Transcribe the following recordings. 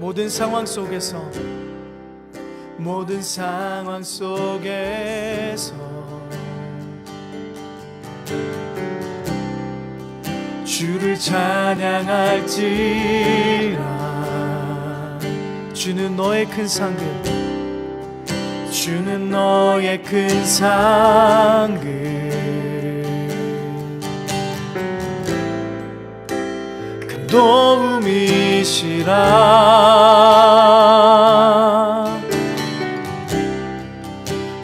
모든 상황 속에서 주를 찬양할지라. 주는 너의 큰 상급, 주는 너의 큰 상급. 큰 도움이시라.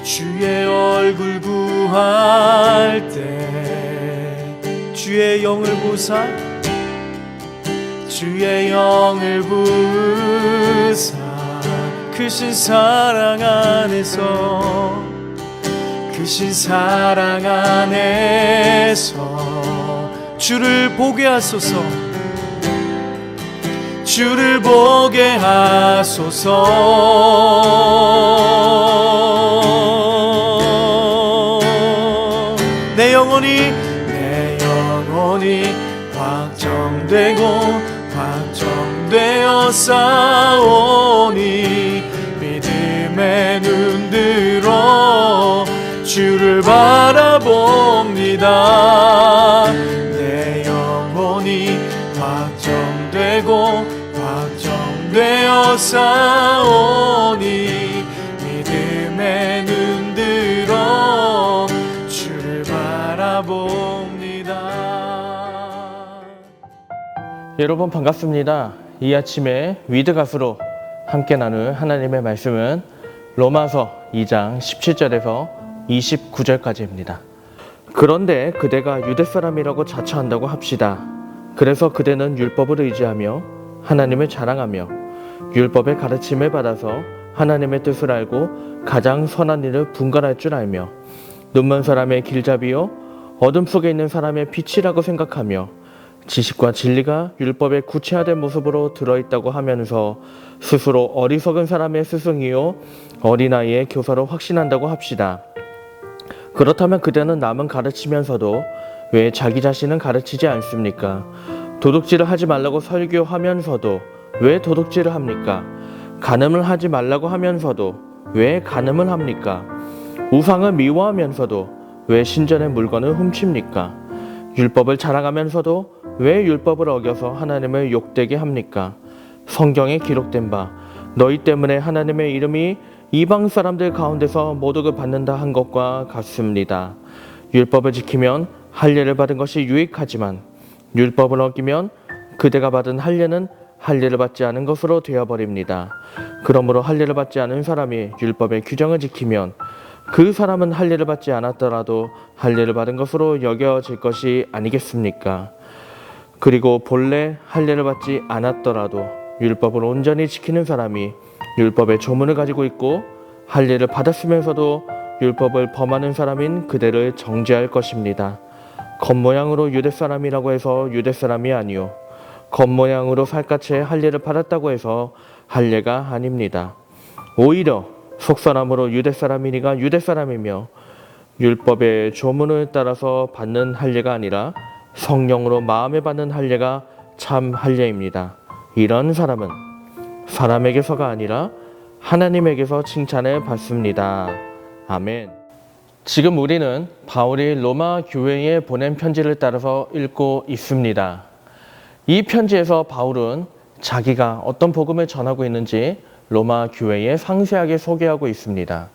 주의 얼굴 구할 때 주의 영을 보사, 주의 영을 부으사 크신 사랑 안에서, 크신 사랑 안에서 주를 보게 하소서, 주를 보게 하소서. 내 영혼이 확정되고 확정되어 싸우니 믿음의 눈들어 주를 바라봅니다. 내 영혼이 확정되고 확정되어 싸우니 믿음의 눈들어 주를 바라봅니다. 여러분 반갑습니다. 이 아침에 위드 가수로 함께 나눌 하나님의 말씀은 로마서 2장 17절에서 29절까지입니다. 그런데 그대가 유대 사람이라고 자처한다고 합시다. 그래서 그대는 율법을 의지하며 하나님을 자랑하며 율법의 가르침을 받아서 하나님의 뜻을 알고 가장 선한 일을 분간할 줄 알며 눈먼 사람의 길잡이요 어둠 속에 있는 사람의 빛이라고 생각하며 지식과 진리가 율법의 구체화된 모습으로 들어있다고 하면서 스스로 어리석은 사람의 스승이요 어린아이의 교사로 확신한다고 합시다. 그렇다면 그대는 남은 가르치면서도 왜 자기 자신은 가르치지 않습니까? 도둑질을 하지 말라고 설교하면서도 왜 도둑질을 합니까? 간음을 하지 말라고 하면서도 왜 간음을 합니까? 우상을 미워하면서도 왜 신전의 물건을 훔칩니까? 율법을 자랑하면서도 왜 율법을 어겨서 하나님을 욕되게 합니까? 성경에 기록된 바 너희 때문에 하나님의 이름이 이방 사람들 가운데서 모독을 받는다 한 것과 같습니다. 율법을 지키면 할례를 받은 것이 유익하지만 율법을 어기면 그대가 받은 할례는 할례를 받지 않은 것으로 되어버립니다. 그러므로 할례를 받지 않은 사람이 율법의 규정을 지키면 그 사람은 할례를 받지 않았더라도 할례를 받은 것으로 여겨질 것이 아니겠습니까? 그리고 본래 할례를 받지 않았더라도 율법을 온전히 지키는 사람이 율법의 조문을 가지고 있고 할례를 받았으면서도 율법을 범하는 사람인 그대를 정죄할 것입니다. 겉모양으로 유대 사람이라고 해서 유대 사람이 아니요 겉모양으로 살갗에 할례를 받았다고 해서 할례가 아닙니다. 오히려 속사람으로 유대 사람이니가 유대 사람이며 율법의 조문을 따라서 받는 할례가 아니라 성령으로 마음에 받는 할례가 참 할례입니다. 이런 사람은 사람에게서가 아니라 하나님에게서 칭찬을 받습니다. 아멘. 지금 우리는 바울이 로마 교회에 보낸 편지를 따라서 읽고 있습니다. 이 편지에서 바울은 자기가 어떤 복음을 전하고 있는지 로마 교회에 상세하게 소개하고 있습니다.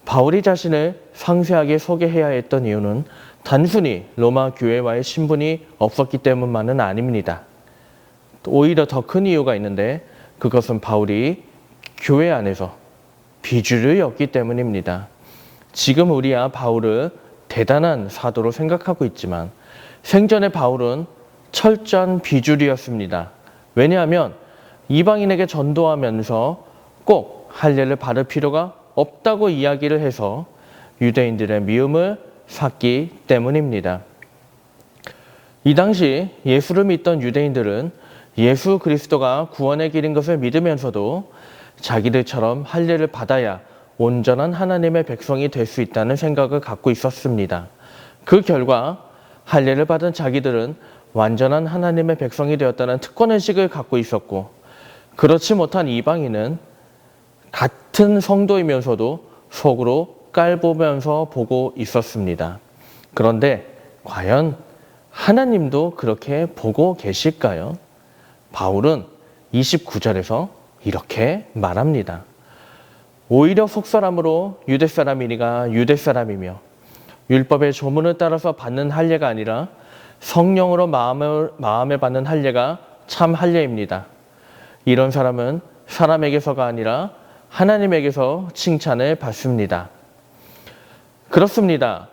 바울이 자신을 상세하게 소개해야 했던 이유는 단순히 로마 교회와의 신분이 없었기 때문만은 아닙니다. 오히려 더 큰 이유가 있는데 그것은 바울이 교회 안에서 비주류였기 때문입니다. 지금 우리야 바울을 대단한 사도로 생각하고 있지만 생전에 바울은 철저한 비주류였습니다. 왜냐하면 이방인에게 전도하면서 꼭 할례를 받을 필요가 없다고 이야기를 해서 유대인들의 미움을 샀기 때문입니다. 이 당시 예수를 믿던 유대인들은 예수 그리스도가 구원의 길인 것을 믿으면서도 자기들처럼 할례를 받아야 온전한 하나님의 백성이 될 수 있다는 생각을 갖고 있었습니다. 그 결과 할례를 받은 자기들은 완전한 하나님의 백성이 되었다는 특권의식을 갖고 있었고 그렇지 못한 이방인은 같은 성도이면서도 속으로 깔보면서 보고 있었습니다. 그런데 과연 하나님도 그렇게 보고 계실까요? 바울은 29절에서 이렇게 말합니다. 오히려 속사람으로 유대 사람이니가 유대 사람이며 율법의 조문을 따라서 받는 할례가 아니라 성령으로 마음에 받는 할례가 참 할례입니다. 이런 사람은 사람에게서가 아니라 하나님에게서 칭찬을 받습니다. 그렇습니다.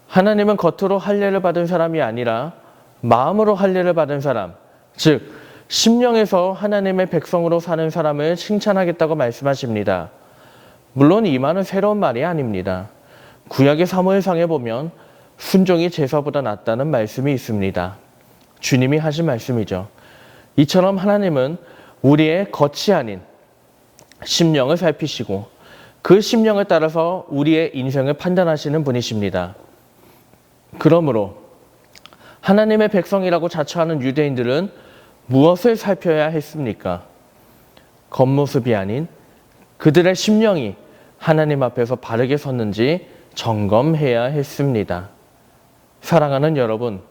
하나님은 겉으로 할례를 받은 사람이 아니라 마음으로 할례를 받은 사람, 즉 심령에서 하나님의 백성으로 사는 사람을 칭찬하겠다고 말씀하십니다. 물론 이 말은 새로운 말이 아닙니다. 구약의 사무엘상에 보면 순종이 제사보다 낫다는 말씀이 있습니다. 주님이 하신 말씀이죠. 이처럼 하나님은 우리의 겉이 아닌 심령을 살피시고 그 심령을 따라서 우리의 인생을 판단하시는 분이십니다. 그러므로 하나님의 백성이라고 자처하는 유대인들은 무엇을 살펴야 했습니까? 겉모습이 아닌 그들의 심령이 하나님 앞에서 바르게 섰는지 점검해야 했습니다. 사랑하는 여러분,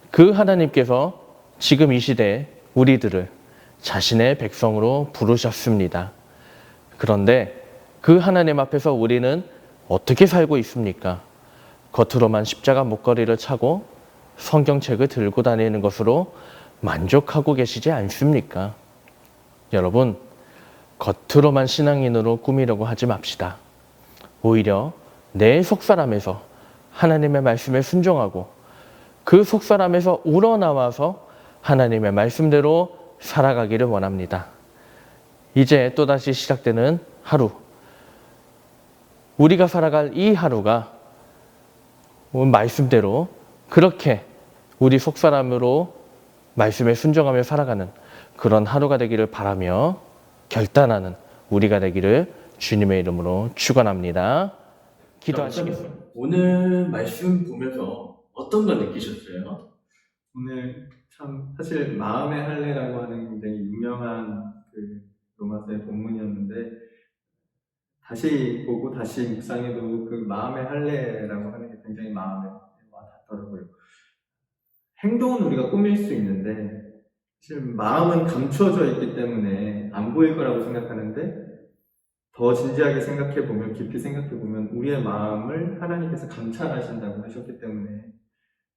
그 하나님께서 지금 이 시대에 우리들을 자신의 백성으로 부르셨습니다. 그런데 그 하나님 앞에서 우리는 어떻게 살고 있습니까? 겉으로만 십자가 목걸이를 차고 성경책을 들고 다니는 것으로 만족하고 계시지 않습니까? 여러분, 겉으로만 신앙인으로 꾸미려고 하지 맙시다. 오히려 내 속사람에서 하나님의 말씀에 순종하고 그 속사람에서 우러나와서 하나님의 말씀대로 살아가기를 원합니다. 이제 또다시 시작되는 하루, 우리가 살아갈 이 하루가 말씀대로 그렇게 우리 속사람으로 말씀에 순종하며 살아가는 그런 하루가 되기를 바라며 결단하는 우리가 되기를 주님의 이름으로 축원합니다. 기도하시겠습니다. 오늘 말씀 보면서 어떤 걸 느끼셨어요? 오늘 참 사실 마음의 할례라고 하는 굉장히 유명한 그 로마서의 본문이었는데 다시 보고 다시 묵상해도 그 마음의 할례라고 하는 게 굉장히 마음에 와닿더라고요. 행동은 우리가 꾸밀 수 있는데 사실 마음은 감추어져 있기 때문에 안 보일 거라고 생각하는데 더 진지하게 생각해 보면, 깊이 생각해 보면 우리의 마음을 하나님께서 감찰하신다고 하셨기 때문에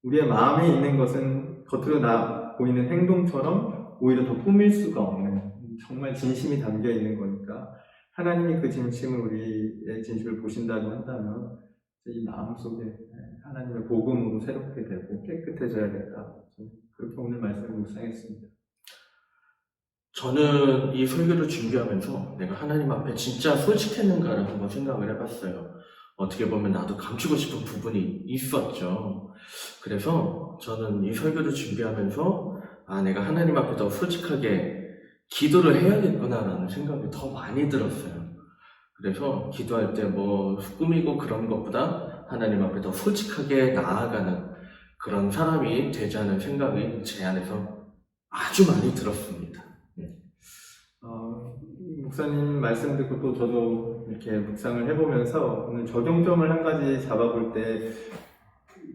우리의 마음에 있는 것은 겉으로 보이는 행동처럼 오히려 더 꾸밀 수가 없는 정말 진심이 담겨 있는 거니까 하나님이 그 진심을 우리의 진심을 보신다고 한다면 이 마음속에 하나님의 복음으로 새롭게 되고 깨끗해져야겠다. 그렇게 오늘 말씀을 묵상했습니다. 저는 이 설교를 준비하면서 내가 하나님 앞에 진짜 솔직했는가를 한번 생각을 해봤어요. 어떻게 보면 나도 감추고 싶은 부분이 있었죠. 그래서 저는 이 설교를 준비하면서 내가 하나님 앞에 더 솔직하게 기도를 해야겠구나라는 생각이 더 많이 들었어요. 그래서 기도할 때 뭐 꾸미고 그런 것보다 하나님 앞에 더 솔직하게 나아가는 그런 사람이 되자는 생각이 제 안에서 아주 많이 들었습니다. 목사님 말씀 듣고 또 저도 이렇게 묵상을 해보면서 오늘 적용점을 한 가지 잡아볼 때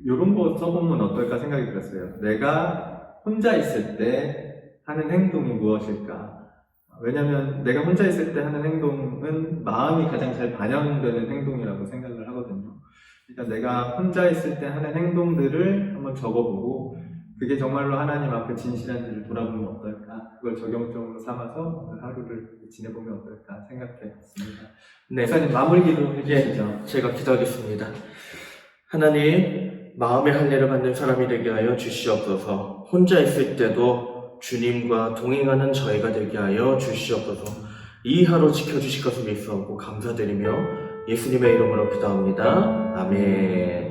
이런 거 써보면 어떨까 생각이 들었어요. 내가 혼자 있을 때 하는 행동이 무엇일까? 왜냐면 내가 혼자 있을 때 하는 행동은 마음이 가장 잘 반영되는 행동이라고 생각을 하거든요. 그러니까 내가 혼자 있을 때 하는 행동들을 한번 적어보고 그게 정말로 하나님 앞에 진실한지를 돌아보면 어떨까? 그걸 적용점으로 삼아서 오늘 하루를 지내보면 어떨까 생각해봤습니다. 네. 목사님 마무리 기도 해주시죠. 제가 기도하겠습니다. 하나님, 마음의 할례를 받는 사람이 되게 하여 주시옵소서. 혼자 있을 때도 주님과 동행하는 저희가 되게 하여 주시옵소서. 이 하루 지켜주실 것을 믿사옵고 감사드리며 예수님의 이름으로 기도합니다. 아멘.